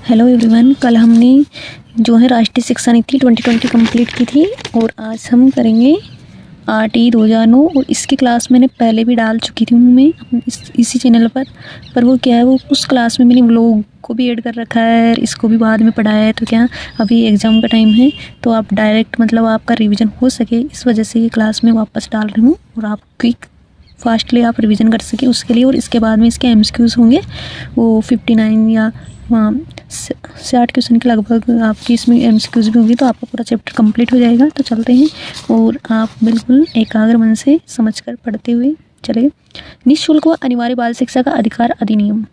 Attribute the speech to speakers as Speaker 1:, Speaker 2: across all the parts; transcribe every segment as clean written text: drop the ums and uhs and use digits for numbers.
Speaker 1: Hello everyone, कल हमने जो है राष्ट्रीय शिक्षा नीति 2020 कंप्लीट की थी और आज हम करेंगे RT 2009। और इसकी क्लास मैंने पहले भी डाल चुकी थी मैं इसी चैनल पर वो क्या है, वो उस क्लास में मैंने व्लॉग को भी ऐड कर रखा है, इसको भी बाद में पढ़ाया है। तो क्या अभी एग्ज़ाम का टाइम है तो आप डायरेक्ट मतलब आपका रिवीजन हो सके, इस वजह से ये क्लास में वापस डाल रही हूँ और आप क्विक फास्टली आप रिवीजन कर सके उसके लिए। और इसके बाद में इसके MCQs होंगे वो 59 या 60 क्वेश्चन के लगभग आपकी इसमें MCQs भी होंगी, तो आपका पूरा चैप्टर कंप्लीट हो जाएगा। तो चलते हैं और आप बिल्कुल एकाग्र मन से समझकर पढ़ते हुए चले। निःशुल्क व अनिवार्य बाल शिक्षा का अधिकार अधिनियम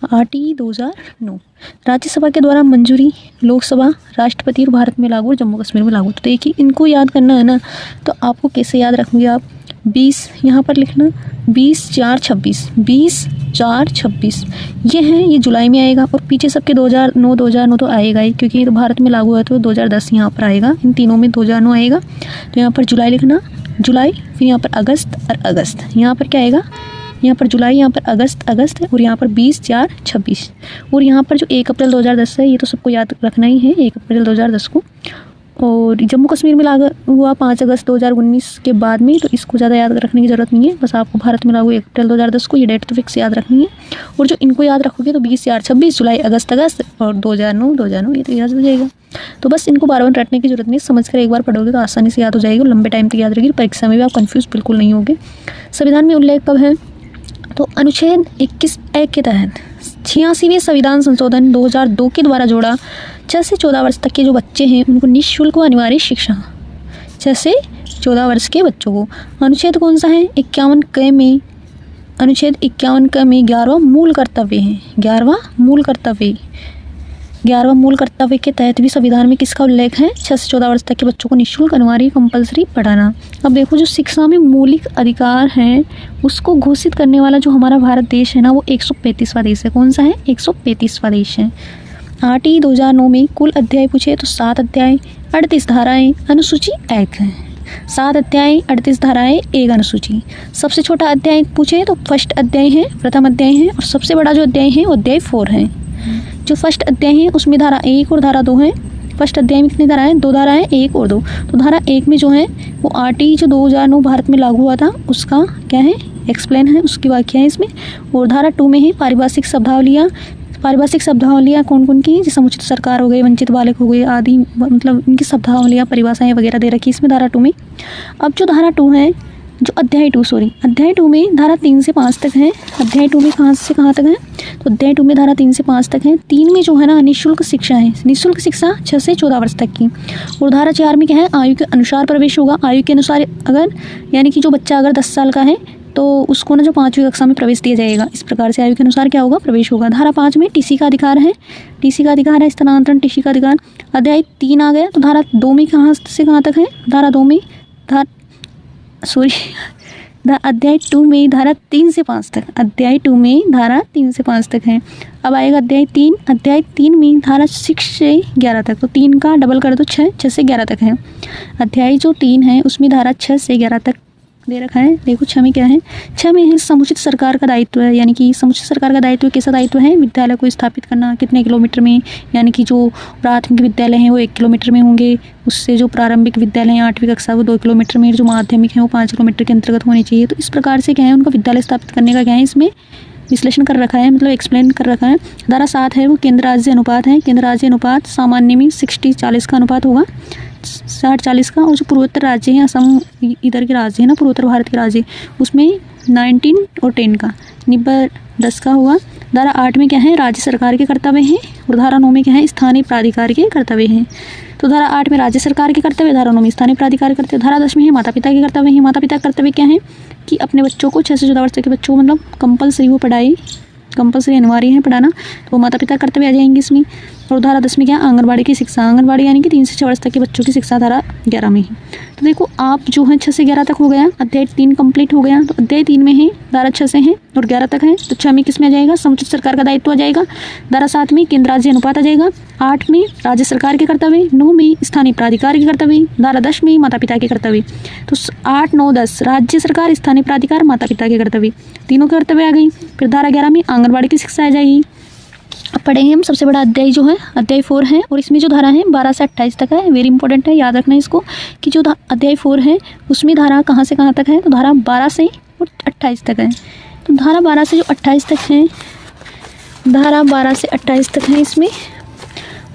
Speaker 1: RT 2009 राज्यसभा के द्वारा मंजूरी, लोकसभा, राष्ट्रपति और भारत में लागू और जम्मू कश्मीर में लागू। तो देखिए इनको याद करना है ना, तो आपको कैसे याद रखेंगे आप 20 यहाँ पर लिखना 20/4/26 20/4/26 ये है, ये जुलाई में आएगा। और पीछे सबके 2009 तो आएगा ही, क्योंकि ये तो भारत में लागू है तो 2010 यहाँ पर आएगा। इन तीनों में 2009 आएगा। तो यहाँ पर जुलाई लिखना, जुलाई, फिर यहाँ पर अगस्त और अगस्त, यहाँ पर क्या आएगा, यहाँ पर जुलाई, यहाँ पर अगस्त और यहाँ पर 20/4/26। और यहाँ पर जो 1 अप्रैल 2010 है ये तो सबको याद रखना ही है, 1 अप्रैल 2010 को। और जम्मू कश्मीर में लागू हुआ 5 अगस्त 2019 के बाद में, तो इसको ज़्यादा याद रखने की ज़रूरत नहीं है, बस आपको भारत में लागू 1 अप्रैल 2010 को, ये डेट तो फिक्स याद रखनी है। और जो इनको याद रखोगे तो 20/4/26, जुलाई, अगस्त और 2009 ये तो याद हो जाएगा। तो बस इनको बार बार रटने की जरूरत नहीं, समझ कर एक बार पढ़ोगे तो आसानी से याद हो जाएगी और लंबे टाइम तक याद रहेगी। परीक्षा में भी आप कन्फ्यूज़ बिल्कुल नहीं होगे। संविधान में उल्लेख कब है, तो अनुच्छेद 21A के तहत 86वें संविधान संशोधन 2002 के द्वारा जोड़ा 6 से 14 वर्ष तक के जो बच्चे हैं उनको निःशुल्क व अनिवार्य शिक्षा, 6 से 14 वर्ष के बच्चों को। अनुच्छेद कौन सा है, 51K में, अनुच्छेद 51K में 11वां मूल कर्तव्य है, 11वां मूल कर्तव्य के तहत भी संविधान में किसका उल्लेख है, 6 से 14 वर्ष तक के बच्चों को निःशुल्क अनिवार्य कंपलसरी पढ़ाना। अब देखो जो शिक्षा में मौलिक अधिकार हैं उसको घोषित करने वाला जो हमारा भारत देश है ना, वो 135वां देश है। कौन सा है, 135वां देश है। RT 2009 में कुल अध्याय पूछे तो 7 अध्याय, 38 धाराएं, अनुसूची 1 है। 7 अध्याय, 38 धाराएं, 1 अनुसूची। सबसे छोटा अध्याय पूछे तो फर्स्ट अध्याय है, प्रथम अध्याय है। और सबसे बड़ा जो अध्याय है वो अध्याय 4 है। जो फर्स्ट अध्याय है उसमें धारा 1 और धारा 2 है। फर्स्ट अध्याय में कितनी धाराएं, 2 धाराएं, 1 और 2। तो धारा 1 में जो है वो RT जो 2009 भारत में लागू हुआ था उसका क्या है, एक्सप्लेन है, उसकी व्याख्या है इसमें। और धारा 2 में है पारिभाषिक शब्दावलियाँ कौन कौन की, जैसे समुचित सरकार हो गए, वंचित बालक हो गए आदि, मतलब इनकी शब्दावलियाँ, परिभाषाएँ वगैरह दे रखी इसमें धारा 2 में। अब जो धारा 2 है, जो अध्याय 2 में धारा 3 से 5 तक है। अध्याय 2 में कहाँ से कहाँ तक है, तो अध्याय 2 में धारा 3 से 5 तक है। 3 में जो है ना निःशुल्क शिक्षा है, निःशुल्क शिक्षा 6 से 14 वर्ष तक की। और धारा 4 में क्या है, आयु के अनुसार प्रवेश होगा। आयु के अनुसार अगर यानी कि जो बच्चा अगर 10 साल का है तो उसको ना जो 5वीं कक्षा में प्रवेश दिया जाएगा। इस प्रकार से आयु के अनुसार क्या होगा, प्रवेश होगा। धारा 5 में TC का अधिकार है, स्थानांतरण TC का अधिकार। अध्याय 3 आ गया तो धारा 2 में कहाँ से कहाँ तक है, धारा 2 में अध्याय 2 में धारा 3 से 5 तक, अध्याय 2 में धारा 3 से 5 तक है। अब आएगा अध्याय 3 में धारा 6 से 11 तक। तो 3 का डबल कर दो 6 से 11 तक है। अध्याय जो 3 है उसमें धारा 6 से 11 तक दे रखा है। देखो 6 में क्या है, 6 में है समुचित सरकार का दायित्व है। यानी कि समुचित सरकार का दायित्व कैसा दायित्व है, विद्यालय को स्थापित करना कितने किलोमीटर में, यानी कि जो प्राथमिक विद्यालय हैं वो 1 किलोमीटर में होंगे, उससे जो प्रारंभिक विद्यालय हैं 8वीं कक्षा वो 2 किलोमीटर में, जो माध्यमिक हैं वो 5 किलोमीटर के अंतर्गत होने चाहिए। तो इस प्रकार से क्या है, उनका विद्यालय स्थापित करने का क्या है इसमें विश्लेषण कर रखा है, मतलब एक्सप्लेन कर रखा है। धारा 7 है वो केंद्र राज्य अनुपात है। केंद्र राज्य अनुपात सामान्य में 60-40 का अनुपात होगा, 60-40 का। और जो पूर्वोत्तर राज्य हैं, असम इधर के राज्य है ना, पूर्वोत्तर भारत के राज्य, उसमें 19 और 10 का, 90-10 का हुआ। धारा 8 में क्या है, राज्य सरकार के कर्तव्य हैं। और धारा 9 में क्या है, स्थानीय प्राधिकार के कर्तव्य हैं। तो धारा 8 में राज्य सरकार के कर्तव्य, धारा 9 में स्थानीय प्राधिकार के कर्तव्य। धारा 10 में है माता पिता के कर्तव्य हैं। माता पिता के कर्तव्य क्या है कि अपने बच्चों को 6 से 14 वर्ष तक के बच्चों को मतलब कंपलसरी वो पढ़ाई, कंपलसरी अनिवार्य है पढ़ाना, तो माता पिता कर्तव्य आ जाएंगे इसमें। और धारा 10 में क्या, आंगनबाड़ी की शिक्षा, आंगनबाड़ी यानी कि 3 से 6 वर्ष तक के बच्चों की शिक्षा धारा 11 में है। तो देखो आप जो है 6 से 11 तक हो गया, अध्याय 3 कंप्लीट हो गया। तो अध्याय 3 में है धारा 6 से है और 11 तक है। तो 6 में किस में आ जाएगा, समुचित सरकार का दायित्व आ जाएगा। धारा 7 में केंद्र राज्य अनुपात आ जाएगा। 8 में राज्य सरकार के कर्तव्य, 9 में स्थानीय प्राधिकार के कर्तव्य, धारा 10 में माता पिता के कर्तव्य। तो 8, 9, 10 राज्य सरकार, स्थानीय प्राधिकार, माता पिता के कर्तव्य, तीनों के कर्तव्य आ गई। फिर धारा 11 में आंगनबाड़ी की शिक्षा आ जाएगी। अब पढ़ेंगे हम सबसे बड़ा अध्याय जो है अध्याय 4 है, और इसमें जो धारा है 12 से 28 तक है। वेरी इंपॉर्टेंट है, याद रखना इसको कि जो अध्याय 4 है उसमें धारा कहाँ से कहाँ तक है, तो धारा 12 से और 28 तक है। तो धारा 12 से जो 28 तक है, धारा 12 से 28 तक है इसमें,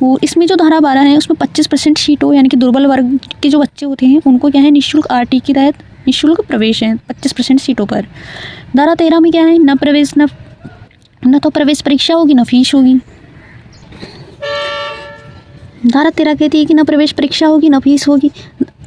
Speaker 1: वो इसमें जो धारा 12 है उसमें 25% सीटों यानी कि दुर्बल वर्ग के जो बच्चे होते हैं उनको क्या है निःशुल्क आरटी के तहत निःशुल्क प्रवेश है 25% सीटों पर। धारा 13 में क्या है, न तो प्रवेश परीक्षा होगी न फीस होगी। धारा 13 कहती है कि न प्रवेश परीक्षा होगी न फीस होगी।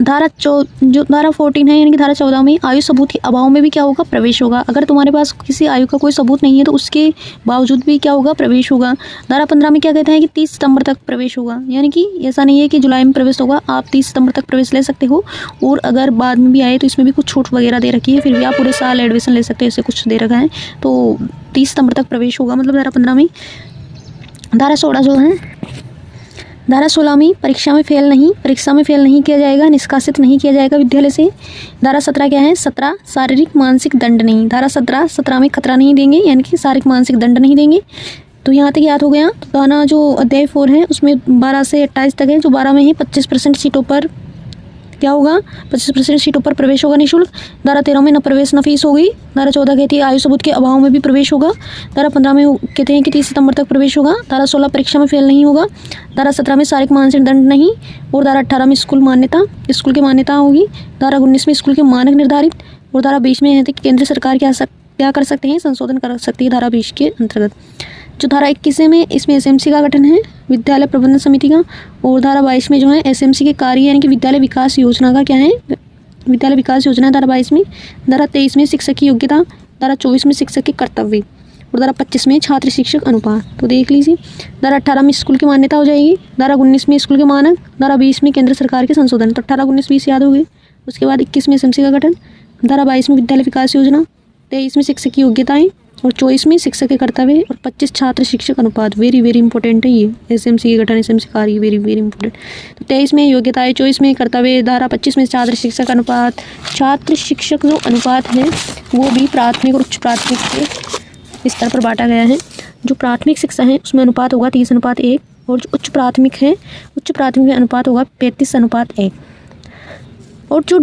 Speaker 1: धारा 14 है यानी कि धारा 14 में आयु सबूत के अभाव में भी क्या होगा, प्रवेश होगा। अगर तुम्हारे पास किसी आयु का कोई सबूत नहीं है तो उसके बावजूद भी क्या होगा, प्रवेश होगा। धारा 15 में क्या कहता है कि 30 सितंबर तक प्रवेश होगा, यानी कि ऐसा नहीं है कि जुलाई में प्रवेश होगा, आप 30 सितंबर तक प्रवेश ले सकते हो। और अगर बाद में भी आए तो इसमें भी कुछ छूट वगैरह दे रखी है, फिर भी आप पूरे साल एडमिशन ले सकते हो, ऐसे कुछ दे रखा है। तो 30 सितंबर तक प्रवेश होगा मतलब धारा 15 में। धारा 16 जो है, धारा 16 में परीक्षा में फेल नहीं किया जाएगा, निष्कासित नहीं किया जाएगा विद्यालय से। धारा 17 क्या है, 17 शारीरिक मानसिक दंड नहीं। धारा 17 में खतरा नहीं देंगे यानी कि शारीरिक मानसिक दंड नहीं देंगे। तो यहाँ तक याद हो गया। तो धारा जो अध्याय 4 है उसमें 12 से 28 तक है। जो 12 में है 25% सीटों पर क्या होगा, 25% सीटों पर प्रवेश होगा निःशुल्क। धारा 13 में न प्रवेश न फीस होगी। धारा 14 कहती है आयु सबूत के अभाव में भी प्रवेश होगा। धारा 15 में कहते हैं कि 30 सितंबर तक प्रवेश होगा। धारा 16 परीक्षा में फेल नहीं होगा। धारा 17 में शारीरिक मानसिक दंड नहीं। और धारा 18 में स्कूल की मान्यता होगी। धारा 19 में स्कूल के मानक निर्धारित। और धारा 20 में है कि केंद्र सरकार क्या कर सकते हैं, संशोधन कर सकती है धारा 20 के अंतर्गत। जो धारा 21 में इसमें एसएमसी का गठन है, विद्यालय प्रबंधन समिति का। और धारा 22 में जो है एसएमसी के कार्य यानी कि विद्यालय विकास योजना का क्या है, विद्यालय विकास योजना है धारा 22 में। धारा 23 में शिक्षक की योग्यता। धारा 24 में शिक्षक के कर्तव्य। और धारा 25 में छात्र शिक्षक अनुपात। तो देख लीजिए। धारा 18 में स्कूल की मान्यता हो जाएगी। धारा 19 में स्कूल के मानक। धारा 20 में केंद्र सरकार के संशोधन। तो 18, 19, 20 याद हो गए। उसके बाद 21 में एसएमसी का गठन। धारा 22 में विद्यालय विकास योजना। 23 में शिक्षक की योग्यताएं। और 24 में शिक्षक के कर्तव्य। और 25 छात्र शिक्षक अनुपात। वेरी वेरी इंपॉर्टेंट है ये एसएमसी के गठन, एसएमसी कार्य वेरी वेरी इंपॉर्टेंट। तो 23 में योग्यताएं, 24 में कर्तव्य। धारा 25 में छात्र शिक्षक अनुपात। छात्र शिक्षक जो अनुपात है वो भी प्राथमिक और उच्च प्राथमिक के स्तर पर बांटा गया है। जो प्राथमिक शिक्षा है उसमें अनुपात होगा 30:1। और जो उच्च प्राथमिक है, उच्च प्राथमिक में अनुपात होगा 35:1। और जो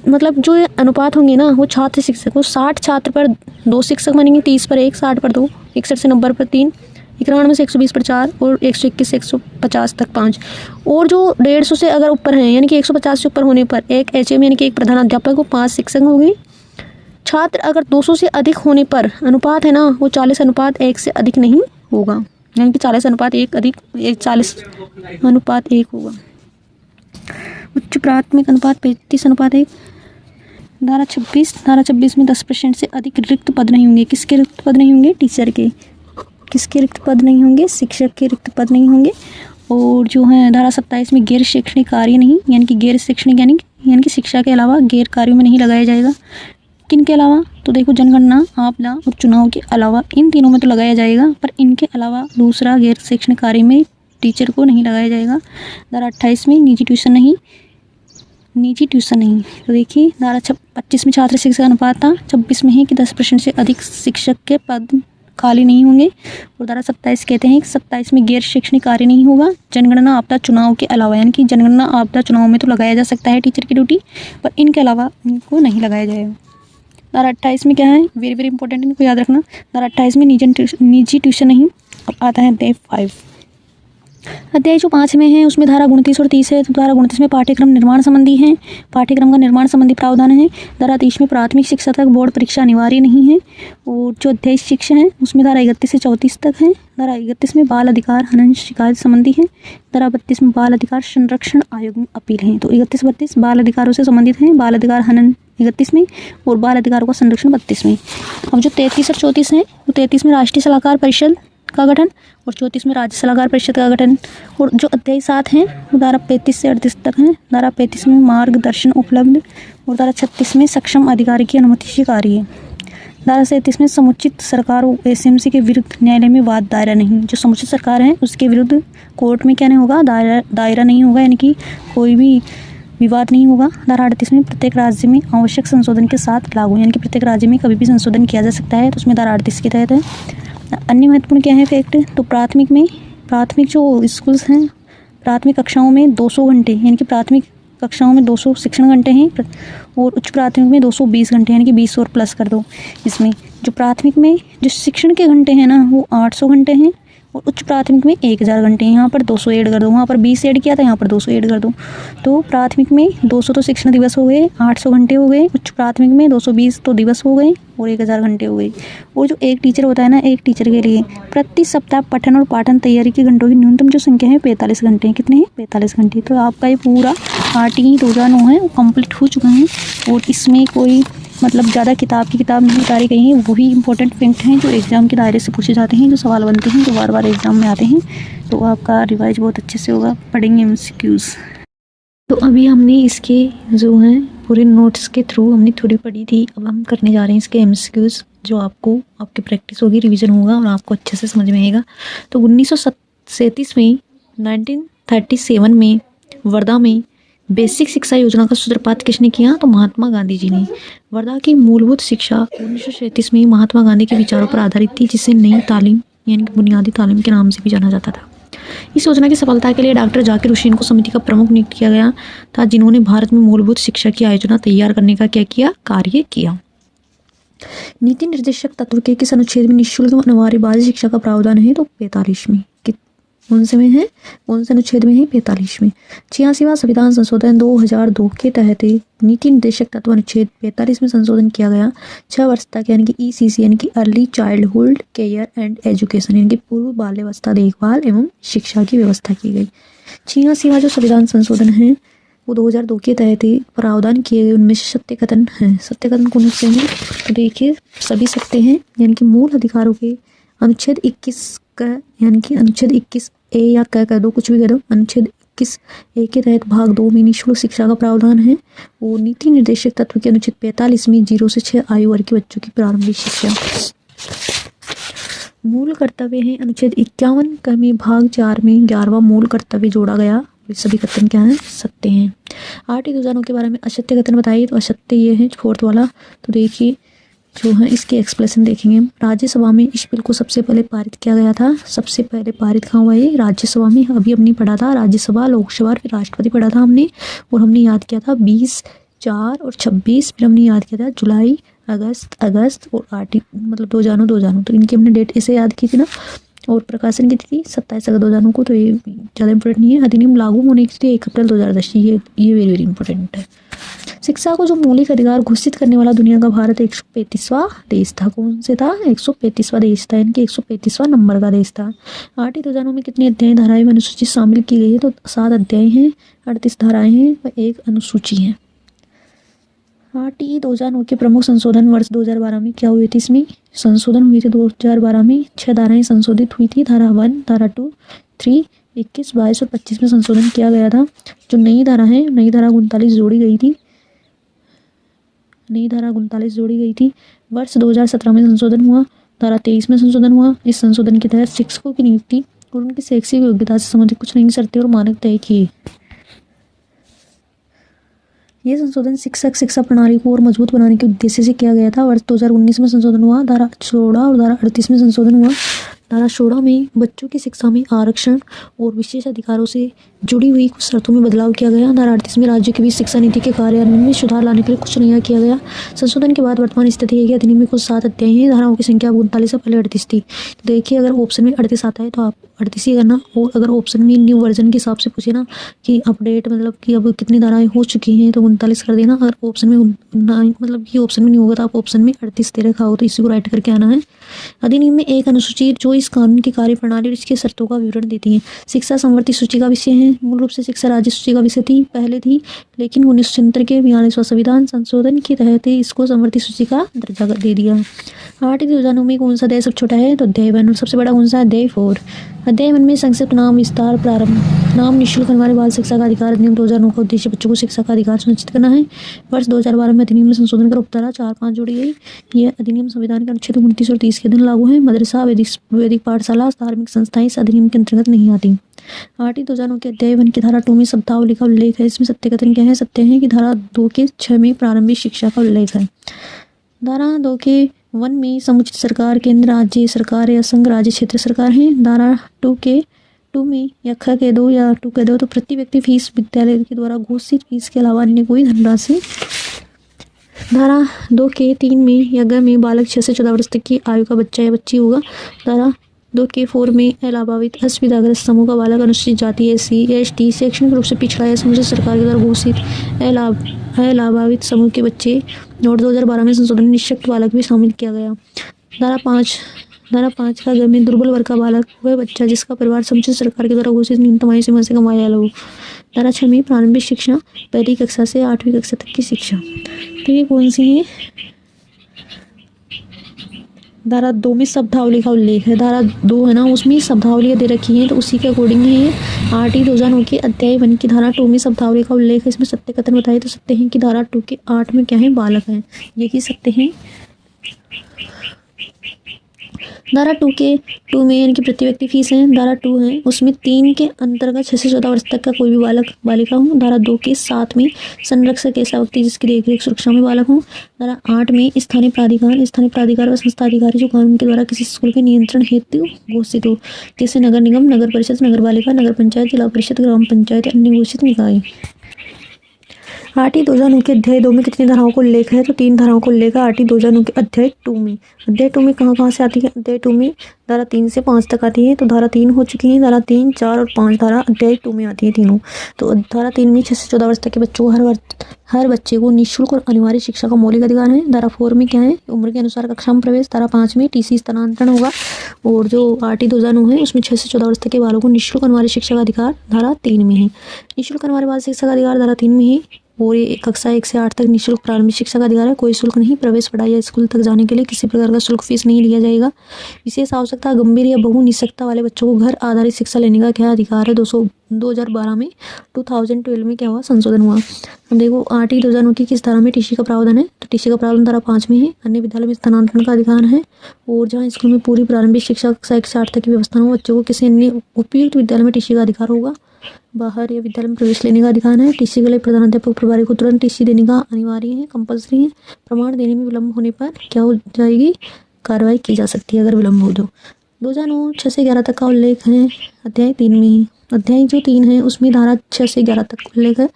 Speaker 1: मतलब जो अनुपात होंगे ना वो छात्र शिक्षक, वो 60 छात्र पर 2 शिक्षक बनेंगे, 30 पर 1, 60 पर 2, 61 से 90 पर 3, 91 से 120 पर 4 और 121 से 150 तक 5। और जो 150 से अगर ऊपर हैं यानी कि 150 से ऊपर होने पर एक एचएम यानी कि एक प्रधान अध्यापक को 5 शिक्षक होंगे। छात्र अगर 200 से अधिक होने पर अनुपात है ना वो 40:1 से अधिक नहीं होगा, यानी कि 40:1 अधिक 40:1 होगा। उच्च प्राथमिक अनुपात 35:1। धारा 26 में 10% से अधिक रिक्त पद नहीं होंगे। किसके रिक्त पद नहीं होंगे, टीचर के। किसके रिक्त पद नहीं होंगे, शिक्षक के रिक्त पद नहीं होंगे। और जो है धारा 27 में गैर शैक्षणिक कार्य नहीं, यानी कि गैर शैक्षणिक यानी कि शिक्षा के अलावा गैर कार्यों में नहीं लगाया जाएगा। किन के अलावा, तो देखो जनगणना, आपदा और चुनाव के अलावा इन तीनों में तो लगाया जाएगा, पर इनके अलावा दूसरा गैर शैक्षणिक कार्य में टीचर को नहीं लगाया जाएगा। धारा 28 में निजी ट्यूशन नहीं। तो देखिए धारा 25 में छात्र शिक्षक अनुपात था। 26 में है कि 10% से अधिक शिक्षक के पद खाली नहीं होंगे। और धारा 27 कहते हैं कि 27 में गैर शैक्षणिक कार्य नहीं होगा। जनगणना, आपदा, चुनाव के अलावा, यानी कि जनगणना, आपदा, चुनाव में तो लगाया जा सकता है टीचर की ड्यूटी, पर इनके अलावा इनको नहीं लगाया जाएगा। धारा 28 में क्या है, वेरी वेरी इंपॉर्टेंट, इनको याद रखना। धारा 28 में निजी ट्यूशन नहीं। अब आता है अध्याय 5। अध्याय जो 5 में है उसमें धारा 29 और 30 है। तो धारा 29 में पाठ्यक्रम निर्माण संबंधी है, पाठ्यक्रम का निर्माण संबंधी प्रावधान है। धारा 30 में प्राथमिक शिक्षा तक बोर्ड परीक्षा अनिवार्य नहीं है। और जो अध्याय शिक्षा है उसमें धारा 31 से 34 तक है। धारा 31 में बाल अधिकार हनन शिकायत संबंधी है। धारा 32 में बाल अधिकार संरक्षण आयोग में अपील है। तो 31-32 बाल अधिकारों से संबंधित हैं। बाल अधिकार हनन 31 में और बाल अधिकारों का संरक्षण 32 में। अब जो 33 और 34 है, तो 33 में राष्ट्रीय सलाहकार परिषद का गठन और 34 में राज्य सलाहकार परिषद का गठन। और जो अध्याय 7 है वो धारा 35 से 38 तक है। धारा 35 में मार्गदर्शन उपलब्ध। और धारा 36 में सक्षम अधिकारी की अनुमति स्वीकार्य है। धारा 37 में समुचित सरकार एसएमसी के विरुद्ध न्यायालय में वाद दायरा नहीं। जो समुचित सरकार है उसके विरुद्ध कोर्ट में क्या नहीं होगा, दायरा नहीं होगा, यानी कि कोई भी विवाद नहीं होगा। धारा 38 में प्रत्येक राज्य में आवश्यक संशोधन के साथ लागू, यानी कि प्रत्येक राज्य में कभी भी संशोधन किया जा सकता है, तो उसमें धारा 38 के तहत है। अन्य महत्वपूर्ण क्या है फैक्ट, तो प्राथमिक जो स्कूल्स हैं, प्राथमिक कक्षाओं में 200 घंटे यानी कि प्राथमिक कक्षाओं में 200 शिक्षण घंटे हैं और उच्च प्राथमिक में 220 घंटे यानी कि 20 और प्लस कर दो। इसमें जो प्राथमिक में जो शिक्षण के घंटे हैं ना वो 800 घंटे हैं और उच्च प्राथमिक में 1000 घंटे हैं। यहाँ पर 200 ऐड कर दो, वहाँ पर 20 ऐड किया था, यहाँ पर 200 ऐड कर दो। तो प्राथमिक में 200 तो शिक्षण दिवस हो गए, 800 घंटे हो गए, उच्च प्राथमिक में 220 तो दिवस हो गए और 1000 घंटे हो गए। और जो एक टीचर होता है ना, एक टीचर के लिए प्रति सप्ताह पठन और पाठन तैयारी के घंटों की न्यूनतम जो संख्या है 45 घंटे हैं। कितने हैं? 45 घंटे। तो आपका ये पूरा RTE 2009 है वो कम्प्लीट हो चुका है और इसमें कोई मतलब ज़्यादा किताब नहीं उतारी गई हैं। वही इंपॉर्टेंट फैक्ट हैं जो एग्ज़ाम के दायरे से पूछे जाते हैं, जो सवाल बनते हैं, जो बार बार एग्ज़ाम में आते हैं। तो आपका रिवाइज बहुत अच्छे से होगा, पढ़ेंगे MCQs। तो अभी हमने इसके जो हैं पूरे नोट्स के थ्रू हमने थोड़ी पढ़ी थी, अब हम करने जा रहे हैं इसके MCQs जो आपको आपकी प्रैक्टिस होगी, रिवीजन होगा और आपको अच्छे से समझ में आएगा। तो 1937 में 1937 में वर्धा में बेसिक शिक्षा योजना का सूत्रपात किसने किया? तो महात्मा गांधी जी ने। वर्धा की मूलभूत शिक्षा 1937 में महात्मा गांधी के विचारों पर आधारित थी, जिसे नई तालीम यानी कि बुनियादी तालीम के नाम से भी जाना जाता था। इस योजना की सफलता के लिए डॉक्टर जाकिर हुसैन को समिति का प्रमुख नियुक्त किया गया था, जिन्होंने भारत में मूलभूत शिक्षा की योजना तैयार करने का क्या किया? कार्य किया। नीति निर्देशक तत्व के किस अनुच्छेद में निःशुल्क अनिवार्य बाह्य शिक्षा का प्रावधान है? तो 45वें। कौन से में है? कौन से अनुच्छेद में है? 45 में। 86वां संविधान संशोधन 2002 के तहत नीति निर्देशक तत्व अनुच्छेद 45 में संशोधन किया गया। 6 वर्ष तक यानी कि ECC यानी कि early childhood care and education यानी कि पूर्व बाल्यावस्था देखभाल एवं शिक्षा की व्यवस्था की गई। 86वां जो संविधान संशोधन है वो 2002 के तहत प्रावधान किए गए, उनमें से सत्य कथन है। सत्य कथन कौन से हैं? तो देखिए सभी सत्य हैं यानी कि मूल अधिकारों के अनुच्छेद 21 का यानी कि अनुच्छेद 21A या कह दो, कुछ भी कह दो, अनुच्छेद 21A के तहत भाग 2 में निःशुल्क शिक्षा का प्रावधान है। वो नीति निर्देशक तत्व के अनुच्छेद 45 में 0 से 6 आयु वर्ग के बच्चों की प्रारंभिक शिक्षा। मूल कर्तव्य है अनुच्छेद 51 का में भाग 4 में 11वां मूल कर्तव्य जोड़ा गया। सभी कथन क्या है? सत्य हैं। RTE 2009 के बारे में असत्य कथन बताइए, तो असत्य ये है 4th वाला। तो देखिए जो है इसके एक्सप्लेनेशन देखेंगे। राज्यसभा में इस बिल को सबसे पहले पारित किया गया था। सबसे पहले पारित कहाँ हुआ? ये राज्यसभा में। अभी हमने पढ़ा था राज्यसभा, लोकसभा और फिर राष्ट्रपति पढ़ा था हमने, और हमने याद किया था 20, 4 और 26। फिर हमने याद किया था जुलाई, अगस्त और RTE मतलब 2009। तो इनकी हमने डेट ऐसे याद की थी ना। और प्रकाशन की थी 27 अगस्त 2009 को, तो ये ज़्यादा इंपॉर्टेंट नहीं है। अधिनियम लागू होने की थी 1 अप्रैल 2010। ये वेरी वेरी इंपॉर्टेंट है। शिक्षा को जो मौलिक अधिकार घोषित करने वाला दुनिया का भारत 135वां देश था। कौन से था? 135वां देश था, यानी कि 135वां नंबर का देश था। RTE 2009 में कितनी अध्याय धाराएं अनुसूची शामिल की गई है? तो 7 अध्याय हैं, 38 धाराएं हैं और 1 अनुसूची है। RTE 2009 के प्रमुख संशोधन वर्ष 2012 में क्या हुए थे? इसमें संशोधन हुए थे 2012 में 6 धाराएं संशोधित हुई थी। धारा 1, धारा 2, 3, 21, 22 और 25 में संशोधन किया गया था। जो नई धारा है, नई धारा 39 जोड़ी गई थी। नई धारा 39 जोड़ी गई थी। वर्ष 2017 में संशोधन हुआ। धारा 23 में संशोधन हुआ। इस संशोधन के तहत शिक्षकों की नियुक्ति और उनकी शैक्षिक योग्यता से संबंधित कुछ नई शर्तें और मानक तय किए। ये संशोधन शिक्षा प्रणाली को और मजबूत बनाने के उद्देश्य से किया गया था। वर्ष 2019 में संशोधन हुआ। धारा 16 और धारा 38 में संशोधन हुआ। धारा 16 में बच्चों की शिक्षा में आरक्षण और विशेष अधिकारों से जुड़ी हुई कुछ शर्तों में बदलाव किया गया। धारा 38 में राज्य के बीच शिक्षा नीति के कार्यान्वयन में सुधार लाने के लिए कुछ नया किया गया। संशोधन के बाद वर्तमान स्थिति है कि अधिनियम में कुछ 7 अध्याय हैं। धाराओं की संख्या 39 से पहले 38 थी। तो देखिए अगर ऑप्शन में 38 आता है तो आप 38 ही करना, और अगर ऑप्शन में न्यू वर्जन के हिसाब से पूछे ना कि अपडेट मतलब कि अब कितनी धाराएं हो चुकी हैं तो 39 कर देना। अगर ऑप्शन में मतलब कि ऑप्शन में नहीं होगा तो आप ऑप्शन में 38 दे रखा हो तो इसी को राइट करके आना है। अधिनियम में एक अनुसूची जो इस कानून की कार्यप्रणाली और इसकी शर्तों का विवरण देती है। शिक्षा संवर्ती सूची का विषय है। मूल रूप से शिक्षा राज्य सूची का विषय थी, पहले थी, लेकिन 1970 के 42वां संविधान संशोधन के तहत इसको संवर्ती सूची का दर्जा दे दिया। RTE 2009 में कौन सा अध्याय सब छोटा है? तो अध्याय 1। सबसे बड़ा कौन सा? अध्याय 4। अध्याय 1 में संक्षिप्त नाम, विस्तार, प्रारंभ। नाम, निःशुल्क हमारे बाल शिक्षा का अधिकार। अधिनियम 2009 का उद्देश्य बच्चों को शिक्षा का अधिकार सुनिश्चित करना है। वर्ष 2012 में अधिनियम में संशोधन कर उपधारा 4-5 जोड़ी गई। यह अधिनियम संविधान के अनुच्छेद 29 और 30 के अधीन लागू है। मदरसा, वैदिक पाठशाला, धार्मिक संस्थाएं इस अधिनियम के अंतर्गत नहीं आती। RTE 2009 के अध्याय 1 की धारा 2 में शब्दावली का उल्लेख है। इसमें सत्य कथन क्या है? सत्य है कि धारा 2 के 6 में प्रारंभिक शिक्षा का उल्लेख है। धारा 2 के 1 में समुचित सरकार केंद्र राज्य सरकार या संघ राज्य क्षेत्र सरकार है। धारा 2 के 2 में या ख के 2 या 2 के 2 तो प्रति व्यक्ति फीस विद्यालय के द्वारा घोषित फीस के अलावा अन्य कोई धनराशि। धारा 2 के 3 में या ग में बालक 6 से 14 वर्ष तक की आयु का बच्चा या बच्ची होगा। धारा 2 के 4 में अलाभावित असुविधाग्रस्त समूह का बालक अनुसूचित जाति SC ST शैक्षणिक रूप से पिछड़ा या समुचित सरकार के द्वारा घोषित अलाभावित समूह के बच्चे और 2012 में संशोधन निःशक्त बालक भी शामिल किया गया। धारा 5 का ग में दुर्बल वर्ग का बालक वह बच्चा जिसका परिवार समुचित सरकार के द्वारा घोषित न्यूनतम आयु सीमा से कम आया हो। धारा 6 में प्रारंभिक शिक्षा पहली कक्षा से 8वीं कक्षा तक की शिक्षा। तो ये कौन सी है? धारा 2 में शब्दावली का उल्लेख है। धारा 2 है ना, उसमें शब्दावलियाँ दे रखी हैं तो उसी के अकॉर्डिंग है। RT 2009 के अध्याय 1 की धारा 2 में शब्दावली का उल्लेख है। इसमें सत्य कथन बताए तो सत्य है कि धारा 2 के 8 में क्या है? बालक है, ये ही सत्य है। धारा 2 के 2 में यानी कि प्रति व्यक्ति फीस है। धारा 2 है उसमें 3 के अंतर्गत 6 से 14 वर्ष तक का कोई भी बालक बालिका हो। धारा 2 के 7 में संरक्षक ऐसा व्यक्ति जिसकी देखरेख सुरक्षा में बालक हो। धारा 8 में स्थानीय प्राधिकार व संस्था अधिकारी जो कानून के द्वारा किसी स्कूल के नियंत्रण हेतु घोषित हो, जैसे नगर निगम, नगर परिषद, नगर पालिका, नगर पंचायत, जिला परिषद, ग्राम पंचायत, अन्य घोषित निकाय। RT 2009 के अध्याय 2 में कितनी धाराओं का उल्लेख है? तो 3 धाराओं का उल्लेख है RT 2009 के अध्याय 2 में। अध्याय 2 में कहाँ से आती है? अध्याय 2 में धारा 3 से 5 तक आती है। तो धारा 3 हो चुकी है। धारा 3, 4 और 5 धारा अध्याय 2 में आती है तीनों। तो धारा 3 में 6 से 14 वर्ष तक के बच्चों को हर बच्चे को निःशुल्क और अनिवार्य शिक्षा का मौलिक अधिकार है। धारा 4 में क्या है? उम्र के अनुसार कक्षा में प्रवेश। धारा 5 में TC स्थानांतरण होगा। और जो RT 2009 है उसमें 6 से 14 वर्ष तक के बालों को निःशुल्क अनिवार्य शिक्षा का अधिकार धारा 3 में है। निःशुल्क अनिवार्य बाल शिक्षा का अधिकार धारा 3 में है। और ये कक्षा 1 से 8 तक निःशुल्क प्रारंभिक शिक्षा का अधिकार है। कोई शुल्क नहीं। प्रवेश पढ़ाई या स्कूल तक जाने के लिए किसी प्रकार का शुल्क फीस नहीं लिया जाएगा। विशेष आवश्यकता गंभीर या बहु निःशक्तता वाले बच्चों को घर आधारित शिक्षा लेने का क्या अधिकार है? 2012 में 2012 में क्या हुआ? संशोधन हुआ। अब देखो RT 2009 की किस धारा में TC का प्रावधान है? तो TC का प्रावधान धारा 5 में है। अन्य विद्यालय में स्थानांतरण का अधिकार है। और जहाँ स्कूल में पूरी प्रारंभिक शिक्षा कक्षा 1 से 8 तक की व्यवस्था हो, बच्चों को किसी अन्य उपयुक्त विद्यालय में TC का अधिकार होगा। बाहर या विद्यालय में प्रवेश लेने का अधिकार है। TC के लिए प्रधानाध्यापक प्रभारी को तुरंत TC देने का अनिवार्य है, कंपल्सरी है। प्रमाण देने में विलम्ब होने पर क्या हो जाएगी? कार्रवाई की जा सकती है अगर विलम्ब हो तो। 2009 6 से 11 तक का उल्लेख है अध्याय 3 में ही। अध्याय जो 3 है उसमें धारा 6 से 11 तक उल्लेख है।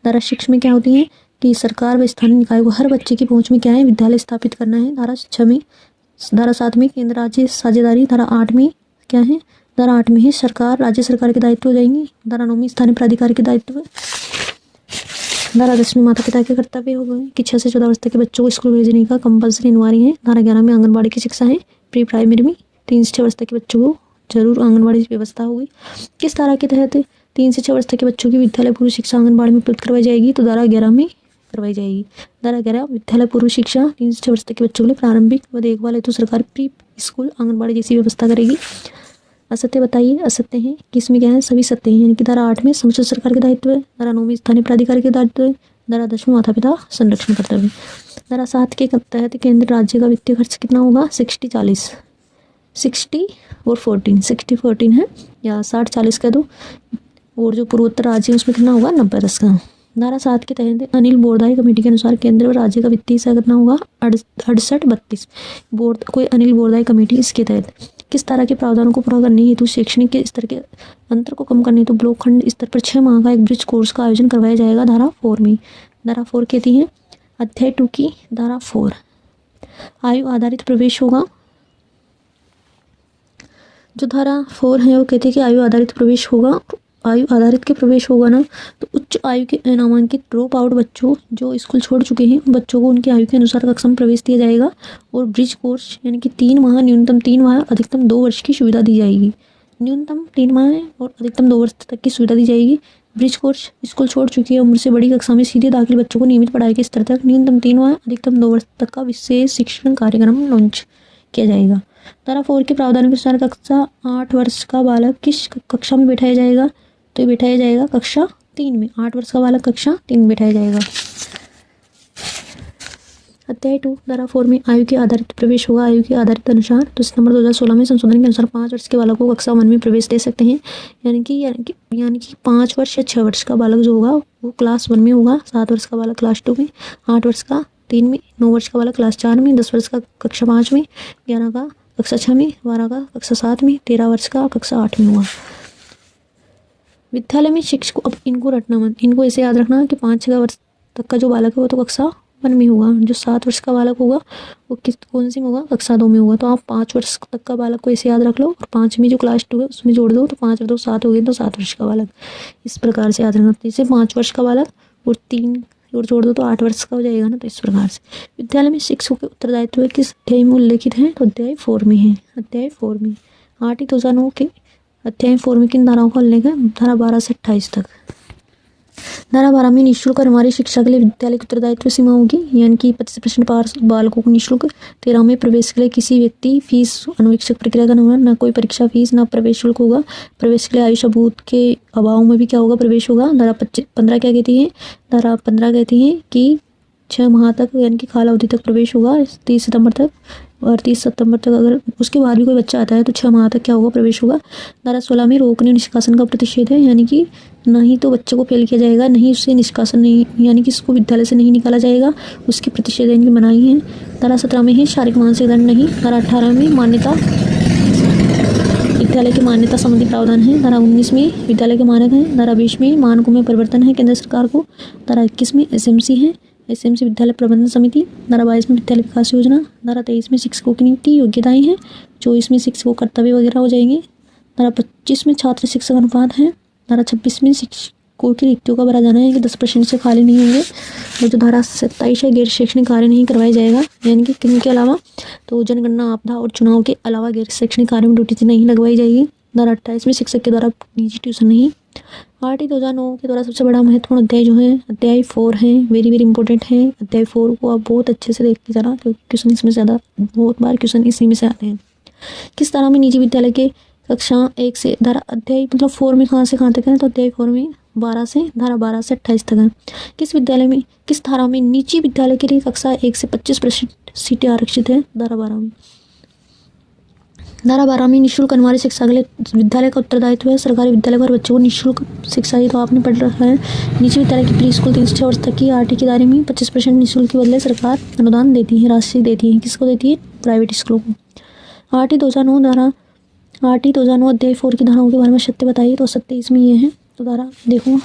Speaker 1: धारा 6 में क्या होती है कि सरकार व स्थानीय निकाय को हर बच्चे की पहुंच में क्या है? विद्यालय स्थापित करना है। धारा 6 में। धारा 7 में केंद्र राज्य साझेदारी। धारा 8 में क्या है? धारा 8 में ही सरकार राज्य सरकार के दायित्व हो जाएंगे। धारा 9 में स्थानीय प्राधिकार के दायित्व। धारा 10 में माता पिता के कर्तव्य हो गए कि 6 से 14 वर्ष तक के बच्चों को स्कूल भेजने का कंपल्सरी अनिवार्य है। धारा 11 में आंगनबाड़ी की शिक्षा है। प्री प्राइमरी में 3 से 6 वर्ष तक के बच्चों को जरूर आंगनबाड़ी की व्यवस्था होगी। किस धारा के तहत 3 से 6 वर्ष तक के बच्चों की विद्यालय पूर्व शिक्षा आंगनबाड़ी में उपलब्ध करवाई जाएगी? तो धारा 11 में करवाई जाएगी। धारा 11 विद्यालय पूर्व शिक्षा 3 से 6 वर्ष तक के बच्चों के लिए प्रारंभिक व देखभाल हेतु सरकार प्री स्कूल आंगनबाड़ी जैसी व्यवस्था करेगी। असत्य बताइए। असत्य है कि इसमें क्या है? सभी सत्य हैं। यानी कि धारा 8 में समुचित सरकार के दायित्व है। धारा 9 में स्थानीय प्राधिकार के दायित्व है। धारा 10 में माता पिता संरक्षण कर्तव्य। धारा 7 के तहत केंद्र राज्य का वित्तीय खर्च कितना होगा? 60-40 60 और 14 60-14 है या 60-40 कह दो। और जो पूर्वोत्तर राज्य है उसमें कितना होगा? 90-10 का। धारा 7 के तहत अनिल बोरदाई कमेटी के अनुसार केंद्र और राज्य का वित्तीय हिस्सा कितना होगा? 68-32। कोई अनिल बोरदाई कमेटी इसके तहत किस तरह के प्रावधानों को पूरा करने हेतु शैक्षणिक के स्तर के अंतर को कम करने हेतु ब्लॉक खंड स्तर पर 6 माह का एक ब्रिज कोर्स का आयोजन करवाया जाएगा। धारा 4 में। धारा 4 कहती है अध्याय 2 की धारा 4 आयु आधारित प्रवेश होगा। जो धारा 4 है वो कहती है कि आयु आधारित प्रवेश होगा। आयु आधारित के प्रवेश होगा ना तो उच्च आयु के नामांकित ड्रॉप आउट बच्चों जो स्कूल छोड़ चुके हैं उन बच्चों को उनकी आयु के अनुसार कक्षा में प्रवेश दिया जाएगा। और ब्रिज कोर्स यानी कि 3 माह न्यूनतम 3 माह अधिकतम 2 वर्ष की सुविधा दी जाएगी। न्यूनतम 3 माह और अधिकतम 2 वर्ष तक की सुविधा दी जाएगी। ब्रिज कोर्स स्कूल छोड़ चुकी है उम्र से बड़ी कक्षा में सीधे दाखिल बच्चों को नियमित पढ़ाई के स्तर तक न्यूनतम 3 माह अधिकतम 2 वर्ष तक का विशेष शिक्षण कार्यक्रम लॉन्च किया जाएगा। धारा 4 के प्रावधान के अनुसार कक्षा 8 वर्ष का बालक किस कक्षा में बैठाया जाएगा? तो बिठाया जाएगा कक्षा 3 में। 8 वर्ष का बालक कक्षा 3 में बिठाया जाएगा। अध्याय 2 धारा 4 में आयु के आधारित प्रवेश होगा। आयु के आधारित अनुसार तो सितंबर 2016 में संशोधन के अनुसार 5 वर्ष के बालक को कक्षा 1 में प्रवेश दे सकते हैं। यानी कि 5 वर्ष या 6 वर्ष का बालक जो होगा वो क्लास 1 में होगा। 7 वर्ष का बालक क्लास 2 में, 8 वर्ष का 3 में, 9 वर्ष का बालक क्लास 4 में, 10 वर्ष का कक्षा 5 में, 11 का कक्षा 6 में, 12 का कक्षा 7 में, 13 वर्ष का कक्षा 8 में हुआ। विद्यालय में शिक्षक, अब इनको रटना मत, इनको ऐसे याद रखना कि 5-6 वर्ष तक का जो बालक है वो तो कक्षा 1 में होगा, जो 7 वर्ष का बालक होगा वो कौन सी में होगा, कक्षा 2 में होगा। तो आप 5 वर्ष तक का बालक को ऐसे याद रख लो और 5 में जो क्लास 2 है उसमें जोड़ दो, तो 5 और 2 7 हो गए, तो 7 वर्ष का बालक। इस प्रकार से याद रखना। जैसे 5 वर्ष का बालक और 3 और जोड़ दो तो 8 वर्ष का हो जाएगा ना। तो इस प्रकार से विद्यालय में शिक्षकों के उत्तरदायित्व किस अध्याय में उल्लेखित है, तो अध्याय 4 में है। अध्याय 4 में 8/2009 के अध्याय 4 में किन धाराओं का उल्लेख है, धारा 12 से 28 तक। धारा 12 में निःशुल्क और हमारी शिक्षा के लिए विद्यालय की उत्तरदायित्व सीमा होगी, यानी कि 25% पास बालकों को निःशुल्क। 13 में प्रवेश के लिए किसी व्यक्ति फीस, अनुवीक्षक प्रक्रिया का न कोई परीक्षा फीस, ना प्रवेश शुल्क होगा। प्रवेश के लिए आयु सबूत के अभाव में भी क्या होगा, प्रवेश होगा। धारा 15 क्या कहती है, धारा 15 कहती है कि 6 माह तक यानी कि काल अवधि तक प्रवेश होगा, 30 सितंबर तक, और 30 सितंबर तक अगर उसके बाद भी कोई बच्चा आता है तो 6 माह तक क्या होगा, प्रवेश होगा। धारा 16 में रोकने निष्कासन का प्रतिषेध है, यानी कि नहीं तो बच्चे को फेल किया जाएगा, नहीं उससे निष्कासन नहीं, यानी कि इसको विद्यालय से नहीं निकाला जाएगा, उसके प्रतिषेध इनकी मनाही है। धारा 17 में है शारीरिक मानसिक दंड नहीं। धारा 18 में मान्यता, विद्यालय की मान्यता संबंधी प्रावधान है। धारा 19 में विद्यालय के मानक हैं। धारा 20 में मानकों में परिवर्तन है केंद्र सरकार को। धारा 21 में एसएमसी है, एसएमसी विद्यालय प्रबंधन समिति। धारा 22 में विद्यालय विकास योजना। धारा 23 में शिक्षकों की नियुक्ति योग्यताएं हैं। 24 में शिक्षकों कर्तव्य वगैरह हो जाएंगे। धारा 25 में छात्र शिक्षक अनुपात है। धारा 26 में शिक्षकों की रिक्तियों का भरा जाना है कि 10% से खाली नहीं होंगे। और जो धारा 27 है, गैर शैक्षणिक कार्य नहीं करवाया जाएगा, यानी कि किनके अलावा, तो जनगणना, आपदा और चुनाव के अलावा गैर शैक्षणिक कार्य में ड्यूटी नहीं लगवाई जाएगी। धारा 28 में शिक्षक के द्वारा निजी ट्यूशन नहीं। 8/2009 के द्वारा सबसे बड़ा महत्वपूर्ण अध्याय जो है अध्याय 4 है, वेरी वेरी इंपॉर्टेंट है। अध्याय 4 को आप बहुत अच्छे से देख के जाना, क्योंकि क्वेश्चन इसमें ज़्यादा, बहुत बार क्वेश्चन इसी में से आते हैं। किस तरह में निजी विद्यालय के कक्षा 1 से धारा अध्याय मतलब 4 में कहाँ से कहाँ तक है, तो अध्याय 4 में धारा 12 से 28 तक है। किस विद्यालय में, किस धारा में निजी विद्यालय के लिए कक्षा 1 से 25% सीटें आरक्षित है, धारा 12 में। धारा 12 में निःशुल्क अनिवार्य शिक्षा के लिए विद्यालय का उत्तरदायित्व है। सरकारी विद्यालय पर बच्चों को निःशुल्क शिक्षा, ये तो आपने पढ़ रखा है। निजी विद्यालय की प्री स्कूल 3 से 6 वर्ष तक की आरटी के दायरे में 25% निःशुल्क के बदले सरकार अनुदान देती है, राशि देती है। किसको देती है, प्राइवेट स्कूलों को। 8/2009 धारा 8/2009 अध्याय 4 की धाराओं के बारे में सत्य बताइए, तो सत्य इसमें ये है। तो धारा देखो,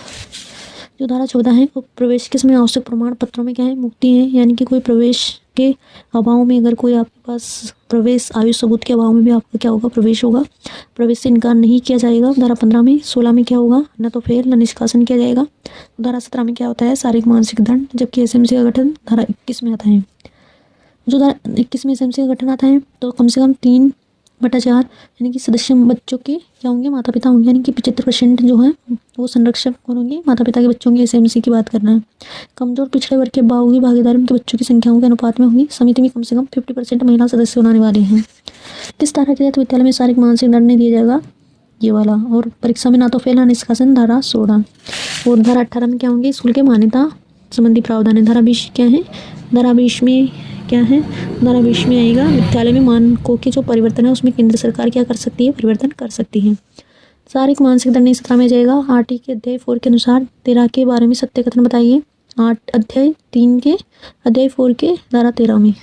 Speaker 1: जो धारा 14 है वो प्रवेश के समय आवश्यक प्रमाण पत्रों में क्या है, मुक्ति है, यानी कि कोई प्रवेश के अभाव में अगर कोई आपके पास प्रवेश, आयु सबूत के अभाव में भी आपका क्या होगा, प्रवेश होगा, प्रवेश से इनकार नहीं किया जाएगा। धारा 15 में 16 में क्या होगा, न तो फेल न निष्कासन किया जाएगा। धारा 17 में क्या होता है, शारीरिक मानसिक दंड, जबकि एसएमसी का गठन धारा 21 में आता है। जो धारा 21 में एसएमसी का गठन आता है तो कम से कम 3/4 यानी कि सदस्य बच्चों के क्या होंगे, माता पिता होंगे, यानी कि 75% जो है वो संरक्षक कौन होंगे, माता पिता के बच्चों के। एसएमसी की बात करना है। कमजोर पिछड़े वर्ग के बाहुगी भागीदारी उनके बच्चों की संख्याओं के अनुपात में होगी। समिति में कम से कम 50% महिला सदस्य होने वाले हैं। किस धारा के तहत विद्यालय में शारीरिक मानसिक दंड नहीं दिया जाएगा, ये वाला। और परीक्षा में ना तो फेल ना निष्कासन, धारा 16। और धारा 18 में क्या होंगे, स्कूल के मान्यता संबंधी प्रावधान है। धारा 20 क्या है, धारा 20 में क्या है, धारा 20 में आएगा विद्यालय में मानकों के जो परिवर्तन है उसमें केंद्र सरकार क्या कर सकती है, परिवर्तन कर सकती है। शारीरिक मानसिक दंड 17 में जाएगा। 8 के अध्याय 4 के अनुसार 13 के बारे में सत्य कथन बताइए। 8 अध्याय 3 के अध्याय 4 के धारा 13 में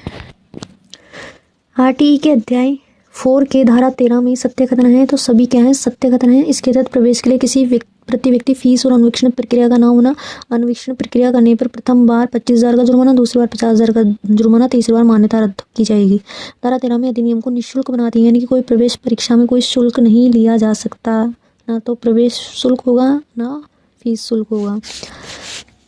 Speaker 1: 8 के अध्याय 4 के धारा 13 में सत्य कथन है। तो सभी क्या है, सत्य कथन है। इसके तहत प्रवेश के लिए किसी प्रति व्यक्ति फीस और अनुवीक्षण प्रक्रिया का ना होना। अनुवीक्षण प्रक्रिया करने पर प्रथम बार 25,000 का जुर्माना, दूसरी बार 50,000 का जुर्माना, तीसरी बार मान्यता रद्द की जाएगी। धारा 13 में अधिनियम को निःशुल्क बनाती है, यानी कि कोई प्रवेश परीक्षा में कोई शुल्क नहीं लिया जा सकता, ना तो प्रवेश शुल्क होगा ना फीस शुल्क होगा।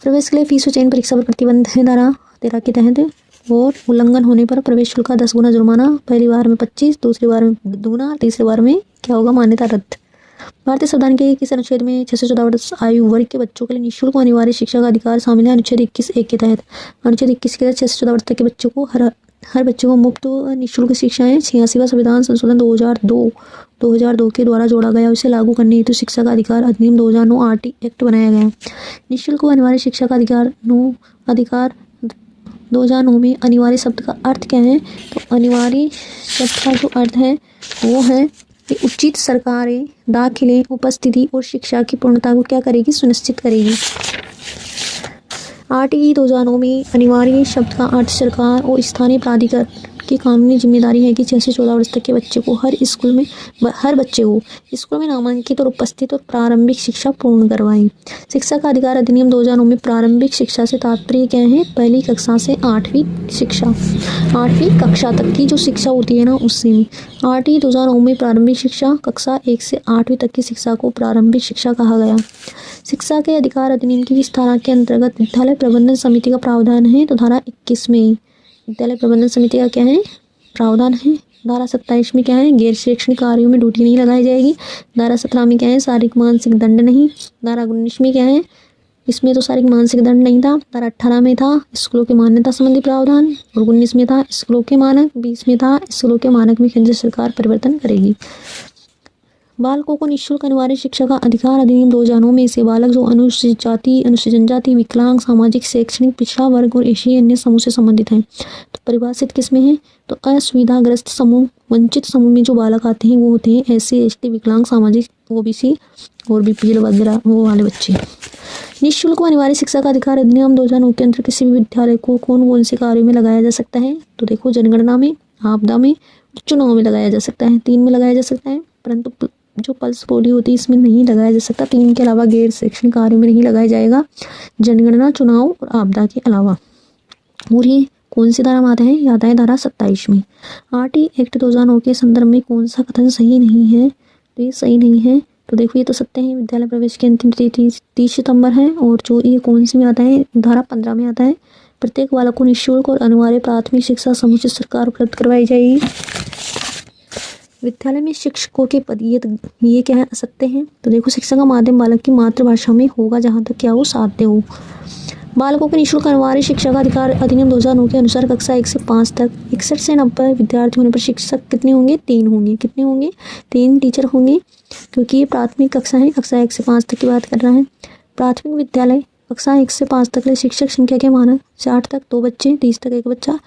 Speaker 1: प्रवेश के लिए फीस और चयन परीक्षा पर प्रतिबंध है धारा 13 के तहत। और उल्लंघन होने पर प्रवेश शुल्क का 10 गुना जुर्माना, पहली बार में 25, दूसरी बार में दूना, तीसरी बार में क्या होगा, मान्यता रद्द। भारतीय संविधान के किस अनुच्छेद में 6 से 14 वर्ष आयु वर्ग के बच्चों के लिए निःशुल्क अनिवार्य शिक्षा का अधिकार शामिल है? अनुच्छेद 21(1) के तहत। अनुच्छेद 21 के तहत 6 से 14 वर्ष तक के बच्चों को हर बच्चे को मुफ्त निःशुल्क शिक्षाएं 86वां संविधान संशोधन 2002 के द्वारा जोड़ा गया। उसे लागू करने हेतु शिक्षा का अधिकार अधिनियम 2009 आरटी एक्ट बनाया गया। निःशुल्क अनिवार्य शिक्षा का अधिकार 2009 में अनिवार्य शब्द का अर्थ क्या है? तो अनिवार्य शब्द का जो अर्थ है वो है कि उचित सरकारी दाखिले, उपस्थिति और शिक्षा की पूर्णता को क्या करेगी, सुनिश्चित करेगी। RTE 2009 में अनिवार्य शब्द का अर्थ सरकार और स्थानीय प्राधिकार की कानूनी जिम्मेदारी है कि 6 से 14 वर्ष तक के बच्चे को हर बच्चे को स्कूल में नामांकित और उपस्थित और प्रारंभिक शिक्षा पूर्ण करवाएं। शिक्षा का अधिकार अधिनियम 2009 में प्रारंभिक शिक्षा से तात्पर्य क्या है? पहली कक्षा से 8वीं शिक्षा, 8वीं कक्षा तक की जो शिक्षा होती है ना, उससे में RTE 2009 में प्रारंभिक शिक्षा कक्षा 1 से 8वीं तक की शिक्षा को प्रारंभिक शिक्षा कहा गया। शिक्षा के अधिकार अधिनियम की किस धारा के अंतर्गत विद्यालय प्रबंधन समिति का प्रावधान है? तो धारा 21 में विद्यालय प्रबंधन समिति का क्या है? प्रावधान है। धारा 27 में क्या है? गैर शैक्षणिक कार्यों में ड्यूटी नहीं लगाई जाएगी। धारा 17 में क्या है? शारीरिक मानसिक दंड नहीं। धारा 19 में क्या है? इसमें तो शारीरिक मानसिक दंड नहीं था। धारा 18 में था स्कूलों की मान्यता संबंधी प्रावधान और 19 में था स्कूलों के मानक। 20 में था स्कूलों के मानक में केंद्र सरकार परिवर्तन करेगी। बालकों को निःशुल्क अनिवार्य शिक्षा का अधिकार अधिनियम 2009 में से बालक जो अनुसूचित जाति, अनुसूचित जनजाति, विकलांग, सामाजिक शैक्षणिक पिछड़ा वर्ग और ऐसे अन्य समूह से संबंधित हैं, तो परिभाषित किसमें है? तो असुविधाग्रस्त समूह, वंचित समूह में जो बालक आते हैं वो होते हैं SC, ST, विकलांग, सामाजिक, OBC और BPL वगैरह वो वाले बच्चे। निःशुल्क व अनिवार्य शिक्षा का अधिकार अधिनियम 2009 के अंतर्गत किसी भी विद्यालय को कौन कौन से कार्यों में लगाया जा सकता है? तो देखो, जनगणना में, आपदा में, चुनाव में लगाया जा सकता है। 3 में लगाया जा सकता है, परंतु जो पल्स पोलियो होती है इसमें नहीं लगाया जा सकता। 3 के अलावा गैर शैक्षणिक कार्यों में नहीं लगाया जाएगा, जनगणना, चुनाव और आपदा के अलावा। और ये कौन सी धारा में आता है? याद है धारा 27 में। RTE एक्ट 2009 के संदर्भ में कौन सा कथन सही नहीं है? तो ये सही नहीं है। तो देखो, ये तो सत्य है, विद्यालय प्रवेश की अंतिम तिथि 30 सितंबर है। और जो ये कौन सी में आता है? धारा 15 में आता है। प्रत्येक बालक को निःशुल्क और अनिवार्य प्राथमिक शिक्षा समुचित सरकार उपलब्ध करवाई जाएगी। विद्यालय में शिक्षकों के पद ये क्या है? असत्य है। तो देखो, शिक्षा का माध्यम बालक की मातृभाषा में होगा जहाँ तक क्या हो, साध्य हो। बालकों के निःशुल्क अनिवार्य शिक्षा का अधिकार अधिनियम 2009 के अनुसार कक्षा 1 से 5 तक 61 से 90 विद्यार्थी होने पर शिक्षक कितने होंगे? 3 होंगे। कितने होंगे? 3 टीचर होंगे, क्योंकि ये प्राथमिक कक्षा है। कक्षा 1 से 5 तक की बात कर रहा है। प्राथमिक विद्यालय कक्षा 1 से 5 तक ले शिक्षक संख्या के मानक 60 तक 2 बच्चे, 30 तक 1 बच्चा,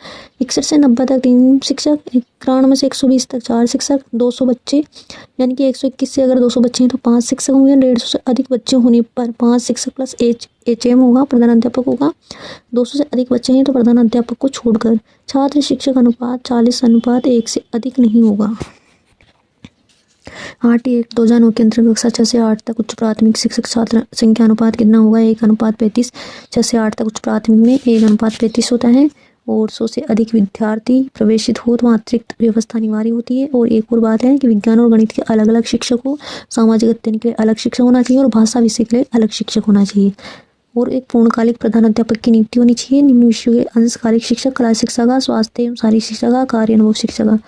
Speaker 1: 61 से 90 तक 3 शिक्षक, 91 से 120 तक 4 शिक्षक, 200 बच्चे, यानी कि 121 से अगर 200 बच्चे हैं तो 5 शिक्षक होंगे। 150 से अधिक बच्चे होने पर 5 शिक्षक प्लस HM होगा, प्रधान अध्यापक होगा। 200 से अधिक बच्चे हैं तो प्रधान अध्यापक को छोड़कर छात्र शिक्षक अनुपात 40:1 से अधिक नहीं होगा। RTE एक्ट 2009 के अंतर्गत कक्षा 6 से 8 तक उच्च प्राथमिक शिक्षक छात्र संख्या अनुपात कितना होगा? 1:35। 6 से 8 तक उच्च प्राथमिक में 1:35 होता है। और 100 से अधिक विद्यार्थी प्रवेशित हो तो अतिरिक्त व्यवस्था अनिवार्य होती है। और एक और बात है कि विज्ञान और गणित के अलग अलग शिक्षक हो, सामाजिक अध्ययन के लिए अलग शिक्षक होना चाहिए और भाषा विषय के लिए अलग शिक्षक होना चाहिए। और एक पूर्णकालिक प्रधान अध्यापक की नियुक्ति होनी चाहिए। निम्न विषयों के अंशकालिक शिक्षक, कला शिक्षा का, स्वास्थ्य एवं शारीरिक शिक्षा का, कार्य अनुभव शिक्षा का।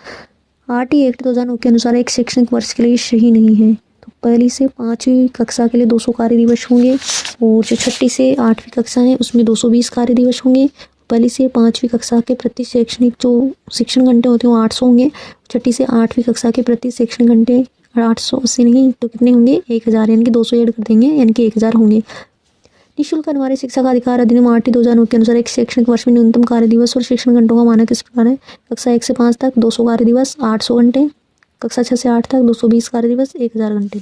Speaker 1: RTE एक्ट 2009 के अनुसार एक शैक्षणिक वर्ष के लिए सही नहीं है। तो पहली से 5वीं कक्षा के लिए 200 कार्य दिवस होंगे और जो 6ठी से 8वीं कक्षा है उसमें 220 कार्य दिवस होंगे। पहली से 5वीं कक्षा के प्रति शैक्षणिक जो शिक्षण घंटे होते हैं वो 800 होंगे। 6ठी से 8वीं कक्षा के प्रति शैक्षणिक घंटे 880 नहीं तो कितने होंगे? 1000, यानी कि 200 ऐड कर देंगे, यानी कि 1000 होंगे। निःशुल्क अनिवार्य शिक्षा का अधिकार अधिनियम RTE 2009 के अनुसार एक शैक्षणिक वर्ष में न्यूनतम कार्य दिवस और शिक्षण घंटों का मानक इस प्रकार है। कक्षा 1 से 5 तक 200 कार्य दिवस 800 घंटे, कक्षा 6 से 8 तक 220 कार्य दिवस 1000 घंटे।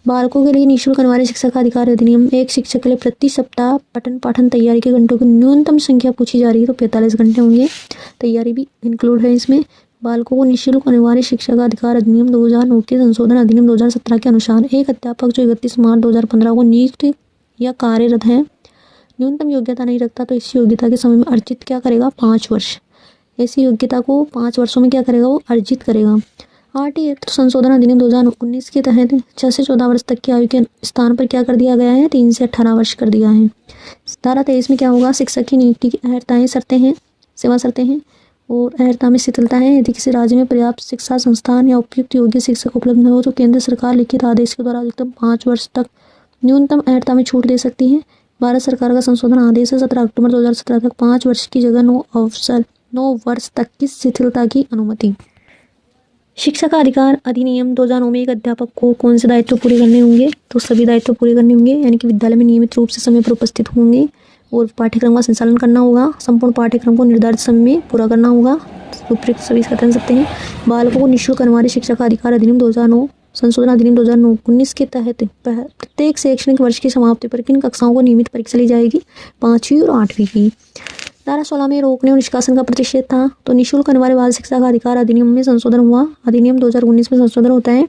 Speaker 1: बालकों के लिए निःशुल्क अनिवार्य शिक्षा का अधिकार अधिनियम एक शिक्षक के लिए प्रति सप्ताह पठन पाठन तैयारी के घंटों की न्यूनतम संख्या पूछी जा रही है तो 45 घंटे होंगे। तैयारी भी इंक्लूड है इसमें। बालकों को निःशुल्क अनिवार्य शिक्षा का अधिकार अधिनियम 2009 के संशोधन अधिनियम 2017 के अनुसार एक अध्यापक जो 31 मार्च 2015 को नियुक्त या कार्यरत है, न्यूनतम योग्यता नहीं रखता तो इस योग्यता के समय में अर्जित क्या करेगा? 5 वर्ष। ऐसी योग्यता को 5 वर्षों में क्या करेगा? वो अर्जित करेगा। RTE एक्ट संशोधन अधिनियम 2019 के तहत 6 से 14 वर्ष तक की आयु के स्थान पर क्या कर दिया गया है? 3 से 18 वर्ष कर दिया है। धारा 23 में क्या होगा? शिक्षक की नियुक्ति की अहर्ताएं शर्तें हैं, सेवा शर्तें हैं और अहर्ता में शिथिलता है। यदि किसी राज्य में पर्याप्त शिक्षा संस्थान या उपयुक्त योग्य शिक्षक उपलब्ध न हो तो केंद्र सरकार लिखित आदेश के द्वारा अधिकतम 5 वर्ष तक न्यूनतम अहर्ता में छूट दे सकती है। भारत सरकार का संशोधन आदेश है 17 अक्टूबर 2017 तक 5 वर्ष की जगह 9 वर्ष तक की शिथिलता की अनुमति। शिक्षा का अधिकार अधिनियम 2009 में एक अध्यापक को कौन से दायित्व पूरे करने होंगे? तो सभी दायित्व पूरे करने होंगे, यानी कि विद्यालय में नियमित रूप से समय पर उपस्थित होंगे और पाठ्यक्रम का संचालन करना होगा। संपूर्ण पाठ्यक्रम को निर्धारित समय में पूरा करना होगा। उपयुक्त सभी कर सकते हैं। बालकों को निःशुल्क अनिवार्य शिक्षा का अधिकार अधिनियम 2009 संशोधन अधिनियम 2019 के तहत प्रत्येक शैक्षणिक वर्ष की समाप्ति पर किन कक्षाओं को नियमित परीक्षा ली जाएगी? 5वीं और 8वीं की। धारा 16 में रोकने और निष्कासन का प्रतिषेध था, तो निःशुल्क अनिवार्य बाल शिक्षा का अधिकार अधिनियम में संशोधन हुआ। अधिनियम 2019 में संशोधन होता है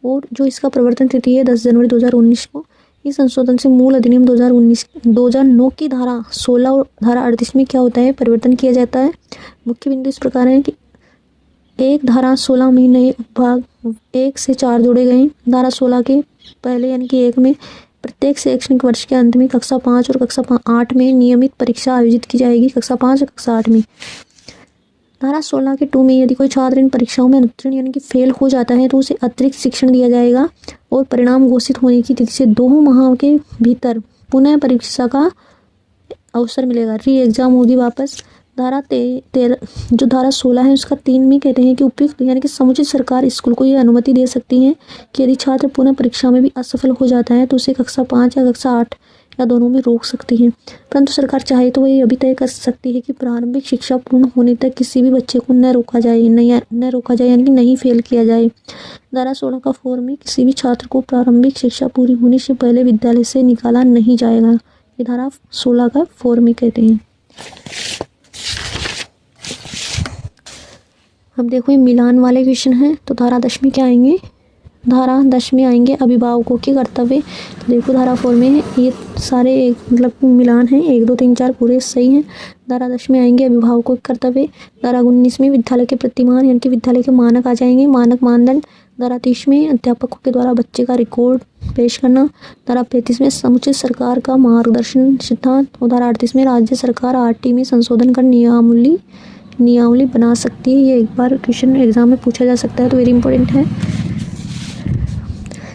Speaker 1: और जो इसका प्रवर्तन तिथि है 10 जनवरी 2019 को। इस संशोधन से मूल अधिनियम 2009 की धारा 16 और धारा 38 में क्या होता है? परिवर्तन किया जाता है। मुख्य बिंदु इस प्रकार है कि एक धारा 16 में नए उपभाग 1 से 4 जोड़े गए। धारा 16 के पहले यानी कि 1 में प्रत्येक शैक्षणिक वर्ष के अंत में कक्षा 5 और कक्षा 8 में नियमित परीक्षा आयोजित की जाएगी। कक्षा 5 और कक्षा 8 में। धारा 16 के 2 में यदि कोई छात्र इन परीक्षाओं में अनुत्तीर्ण यानी कि फेल हो जाता है तो उसे अतिरिक्त शिक्षण दिया जाएगा और परिणाम घोषित होने की तिथि से 2 माह के भीतर पुनः परीक्षा का अवसर मिलेगा। री एग्जाम होगी वापस। धारा 13 जो धारा 16 है उसका 3 में कहते हैं कि उपयुक्त यानी कि समुचित सरकार स्कूल को यह अनुमति दे सकती है कि यदि छात्र पुनः परीक्षा में भी असफल हो जाता है तो उसे कक्षा 5 या कक्षा 8 या दोनों में रोक सकती है। परंतु सरकार चाहे तो वह अभी तय कर सकती है कि प्रारंभिक शिक्षा पूर्ण होने तक किसी भी बच्चे को न रोका जाए यानी कि नहीं फेल किया जाए। धारा 16 का 4 में किसी भी छात्र को प्रारंभिक शिक्षा पूरी होने से पहले विद्यालय से निकाला नहीं जाएगा। ये धारा 16 का 4 में कहते हैं। अब देखो ये मिलान वाले क्वेश्चन हैं, तो धारा 10 में क्या आएंगे? धारा 10 में आएंगे अभिभावकों के कर्तव्य। तो देखो धारा 4 में है ये सारे मतलब मिलान हैं, 1 2 3 4 पूरे सही हैं। धारा 10 में आएंगे अभिभावकों के कर्तव्य। धारा 19 में विद्यालय के प्रतिमान यानी कि विद्यालय के मानक आ जाएंगे, मानक मानदंड। धारा 30 में अध्यापकों के द्वारा बच्चे का रिकॉर्ड पेश करना। धारा 35 में समुचित सरकार का मार्गदर्शन सिद्धांत। और धारा 38 में राज्य सरकार RT में संशोधन कर नियमावली बना सकती है। ये एक बार क्वेश्चन एग्जाम में पूछा जा सकता है, तो वेरी इंपॉर्टेंट है।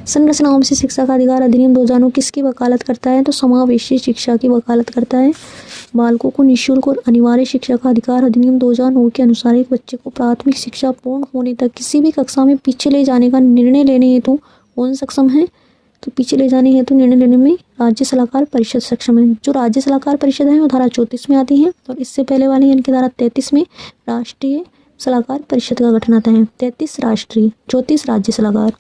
Speaker 1: संरचनाओं से शिक्षा का अधिकार अधिनियम 2009 किसकी वकालत करता है? तो समावेशी शिक्षा की वकालत करता है। बालकों को निःशुल्क और अनिवार्य शिक्षा का अधिकार अधिनियम 2009 के अनुसार एक बच्चे को प्राथमिक शिक्षा पूर्ण होने तक किसी भी कक्षा में पीछे ले जाने का निर्णय लेने हेतु कौन सक्षम है? तो पीछे ले जाने हेतु निर्णय लेने में राज्य सलाहकार परिषद सक्षम है। जो राज्य सलाहकार परिषद है वो धारा 34 में आती है और इससे पहले वाली यानी कि धारा 33 में राष्ट्रीय सलाहकार परिषद का गठन आता है। 33 राष्ट्रीय, 34 राज्य सलाहकार।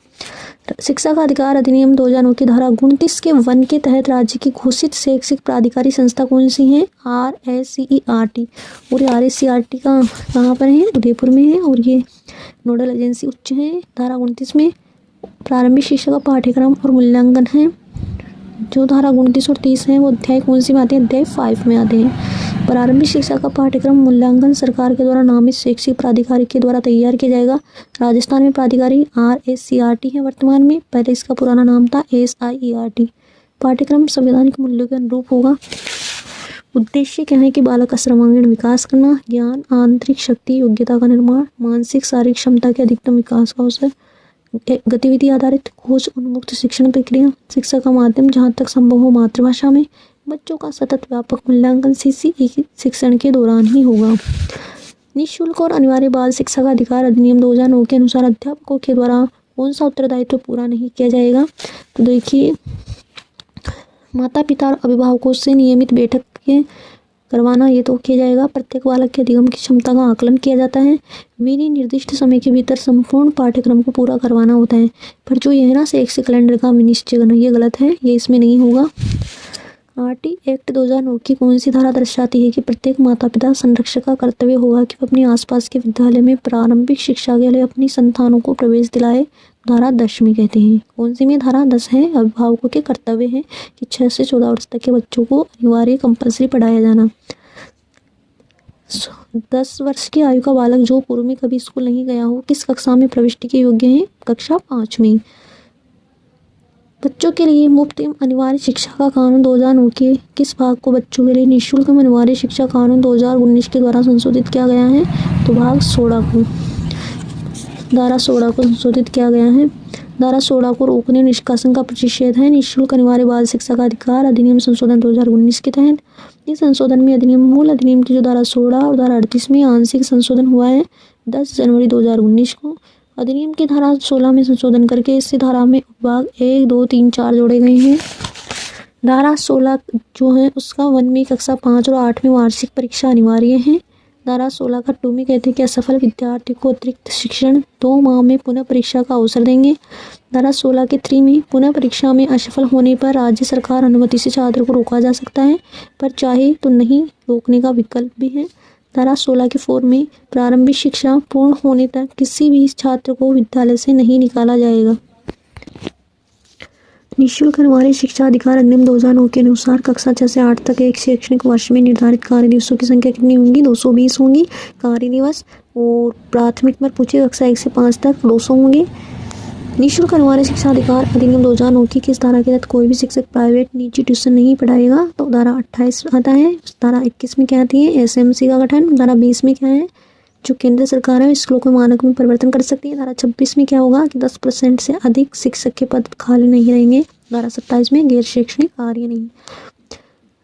Speaker 1: शिक्षा का अधिकार अधिनियम 2009 की धारा 29 के 1 के तहत राज्य की घोषित शैक्षिक प्राधिकारी संस्था कौन सी है? RSCERT। और RSCERT का कहाँ पर है? उदयपुर में है और ये नोडल एजेंसी उच्च है। धारा 29 में प्रारंभिक शिक्षा का पाठ्यक्रम और मूल्यांकन है। जो धारा 29 और 30 है वो अध्याय कौन सी में आते हैं? अध्याय 5 में आते हैं। प्रारंभिक शिक्षा का पाठ्यक्रम मूल्यांकन सरकार के द्वारा नामित शैक्षिक प्राधिकारी के द्वारा तैयार किया जाएगा। राजस्थान में प्राधिकारी RSCERT है वर्तमान में, पहले इसका पुराना नाम था SIERT। पाठ्यक्रम संवैधानिक मूल्यों के अनुरूप होगा। उद्देश्य क्या है कि बालक का सर्वांगीण विकास करना, ज्ञान, आंतरिक शक्ति, योग्यता का निर्माण, मानसिक शारीरिक क्षमता के अधिकतम विकास का अवसर, गतिविधि आधारित खोज उन्मुक्त शिक्षण प्रक्रिया, शिक्षा का माध्यम जहाँ तक संभव हो मातृभाषा में, बच्चों का सतत व्यापक मूल्यांकन CCE शिक्षण के दौरान ही होगा। निःशुल्क और अनिवार्य बाल शिक्षा का अधिकार अधिनियम 2009 के अनुसार अध्यापकों के द्वारा कौन सा उत्तरदायित्व पूरा नहीं किया जाएगा? तो देखिए माता पिता और अभिभावकों से नियमित बैठक करवाना ये तो किया जाएगा। प्रत्येक बालक के अधिगम की क्षमता का आकलन किया जाता है। मेरी निर्दिष्ट समय के भीतर संपूर्ण पाठ्यक्रम को पूरा करवाना होता है। पर जो ये है ना शैक्षिक कैलेंडर का विनिश्चय करना ये गलत है, ये इसमें नहीं होगा। RT एक्ट 2009 की कौन सी धारा दर्शाती है कि प्रत्येक माता पिता संरक्षक का कर्तव्य होगा कि वह अपने आसपास के विद्यालय में प्रारंभिक शिक्षा के लिए अपनी संतानों को प्रवेश दिलाए? धारा 10 में कहते हैं। कौन सी में? धारा 10 है। अभिभावकों के कर्तव्य है कि 6 से 14 वर्ष तक के बच्चों को अनिवार्य कंपल्सरी पढ़ाया जाना। 10 वर्ष की आयु का बालक जो पूर्व में कभी स्कूल नहीं गया हो किस कक्षा में प्रविष्टि के योग्य है? कक्षा 5 में। बच्चों के लिए मुफ्त एवं अनिवार्य शिक्षा का कानून 2009 के किस भाग को बच्चों के लिए निःशुल्क एवं अनिवार्य शिक्षा कानून 2019 के द्वारा संशोधित किया गया है? तो भाग 16 को, धारा 16 को संशोधित किया गया है। धारा 16 को रोकने और निष्कासन का प्रतिषेध है। निःशुल्क अनिवार्य बाल शिक्षा का अधिकार अधिनियम संशोधन 2019 के तहत इस संशोधन में अधिनियम मूल अधिनियम की जो धारा 16 और धारा 38 में आंशिक संशोधन हुआ है 10 जनवरी 2019 को। अधिनियम की धारा 16 में संशोधन करके इस धारा में उपभाग 1 2 3 4 जोड़े गए हैं। धारा 16 जो है उसका 1 में कक्षा 5 और 8 में वार्षिक परीक्षा अनिवार्य है। धारा 16 का 2 में कहते हैं कि असफल विद्यार्थी को अतिरिक्त शिक्षण 2 माह में पुनः परीक्षा का अवसर देंगे। धारा 16 के 3 में पुनः परीक्षा में असफल होने पर राज्य सरकार अनुमति से छात्र को रोका जा सकता है, पर चाहे तो नहीं रोकने का विकल्प भी है। धारा 16 के 4 में प्रारंभिक शिक्षा पूर्ण होने तक किसी भी छात्र को विद्यालय से नहीं निकाला जाएगा। निःशुल्क अनिवार्य शिक्षा अधिकार अधिनियम 2009 के अनुसार कक्षा 6 से 8 तक एक शैक्षणिक वर्ष में निर्धारित कार्य दिवसों की संख्या कितनी होंगी? 220 होंगी कार्य दिवस। और प्राथमिक में पूछे कक्षा 1 से 5 तक 200 होंगे। निःशुल्क अनिवार्य शिक्षा अधिकार अधिनियम 2009 की किस धारा के तहत कोई भी शिक्षक प्राइवेट निजी ट्यूशन नहीं पढ़ाएगा? तो धारा 28 आता है। धारा 21 में क्या आती है? एसएमसी का गठन। धारा 20 में क्या है? जो केंद्र सरकार है स्कूलों के मानक में परिवर्तन कर सकती है। धारा 26 में क्या होगा कि 10% से अधिक शिक्षक के पद खाली नहीं रहेंगे। धारा 27 में गैर शैक्षणिक कार्य नहीं।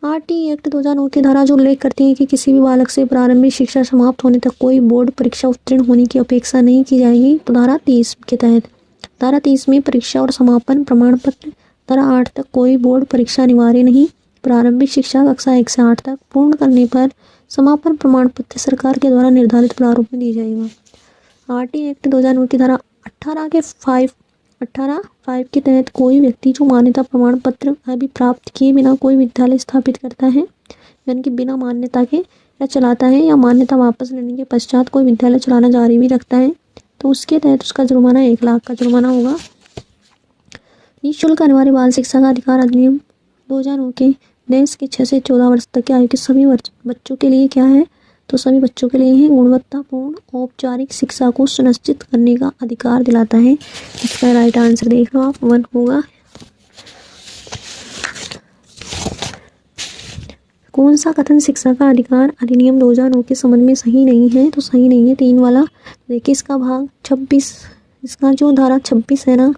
Speaker 1: आरटी एक्ट 2009 की धारा जो उल्लेख करती है कि किसी भी बालक से प्रारंभिक शिक्षा समाप्त होने तक कोई बोर्ड परीक्षा उत्तीर्ण होने की अपेक्षा नहीं की जाएगी। तो धारा 30 के तहत धारा 30 में परीक्षा और समापन प्रमाण पत्र। धारा 8 तक कोई बोर्ड परीक्षा अनिवार्य नहीं। प्रारंभिक शिक्षा कक्षा 1 से 8 तक पूर्ण करने पर समापन प्रमाण पत्र सरकार के द्वारा निर्धारित प्रारूप में दी जाएगा। आरटी एक्ट 2009 की धारा 18 के तहत कोई व्यक्ति जो मान्यता प्रमाण पत्र अभी प्राप्त किए बिना कोई विद्यालय स्थापित करता है, यानी कि बिना मान्यता के या चलाता है, या मान्यता वापस लेने के पश्चात कोई विद्यालय चलाना जारी भी रखता है, तो उसके तहत उसका जुर्माना 1 लाख का जुर्माना होगा। निःशुल्क अनिवार्य बाल शिक्षा का अधिकार अधिनियम 2009 के देश के 6 से 14 वर्ष तक के आयु के सभी बच्चों के लिए क्या है? तो सभी बच्चों के लिए है गुणवत्तापूर्ण औपचारिक शिक्षा को सुनिश्चित करने का अधिकार दिलाता है। इसका राइट आंसर देख लो आप, 1 होगा। कौन सा कथन शिक्षा का अधिकार अधिनियम 2009 के संबंध में सही नहीं है? तो सही नहीं है 3 वाला। देखिए इसका भाग 26, इसका जो धारा 26 है ना,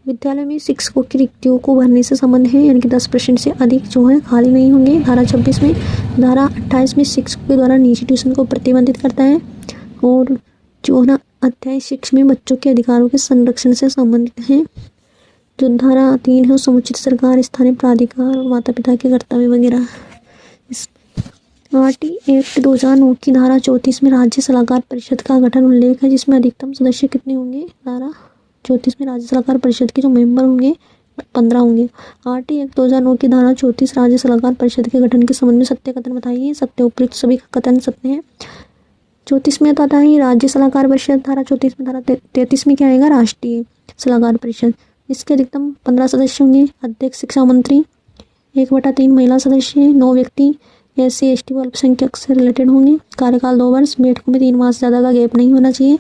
Speaker 1: विद्यालय में शिक्षकों की रिक्तियों को भरने से संबंध है, यानी कि 10% से अधिक जो है खाली नहीं होंगे। धारा 26 में। धारा 28 में शिक्षकों के द्वारा निजी ट्यूशन को प्रतिबंधित करता है। और जो ना अध्याय 6 में बच्चों के अधिकारों के संरक्षण से संबंधित है। जो धारा 3 है वो समुचित सरकार, स्थानीय प्राधिकार और माता पिता के कर्तव्य वगैरह। आरटी एक्ट 2009 की धारा 34 में राज्य सलाहकार परिषद का गठन उल्लेख है, जिसमें अधिकतम सदस्य कितने होंगे? धारा 34 में राज्य सलाहकार परिषद के जो मेंबर होंगे 15 होंगे। आरटी एक्ट 2009 की धारा 34 राज्य सलाहकार परिषद के गठन के संबंध में सत्य कथन बताइए। सत्य, उपयुक्त सभी कथन सत्य हैं। 34 में आता है राज्य सलाहकार परिषद। धारा 34 में। धारा 33 में क्या आएगा? राष्ट्रीय सलाहकार परिषद। इसके अधिकतम 15 सदस्य होंगे। अध्यक्ष शिक्षा मंत्री, 1/3 महिला सदस्य, 9 व्यक्ति SC ST व अल्पसंख्यक से रिलेटेड होंगे। कार्यकाल 2 वर्ष। बैठकों में 3 माह से ज़्यादा का गैप नहीं होना चाहिए।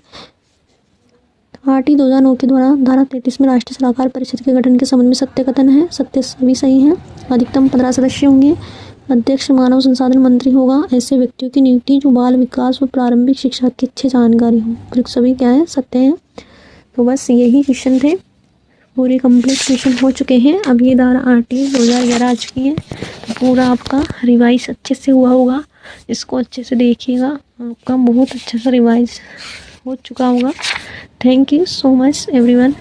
Speaker 1: आरटी 2009 के द्वारा धारा 33 में राष्ट्रीय सलाहकार परिषद के गठन के संबंध में सत्य कथन है। सत्य सभी सही है। अधिकतम 15 सदस्य होंगे। अध्यक्ष मानव संसाधन मंत्री होगा। ऐसे व्यक्तियों की नियुक्ति जो बाल विकास और प्रारंभिक शिक्षा की अच्छी जानकारी हो। सभी क्या है? सत्य है। तो बस यही क्वेश्चन थे, पूरे कंप्लीट क्वेश्चन हो चुके हैं। अब ये धारा आरटी 2011 आ चुकी है। पूरा आपका रिवाइज अच्छे से हुआ होगा। इसको अच्छे से देखिएगा, आपका बहुत अच्छे से रिवाइज हो चुका होगा। Thank you so much everyone.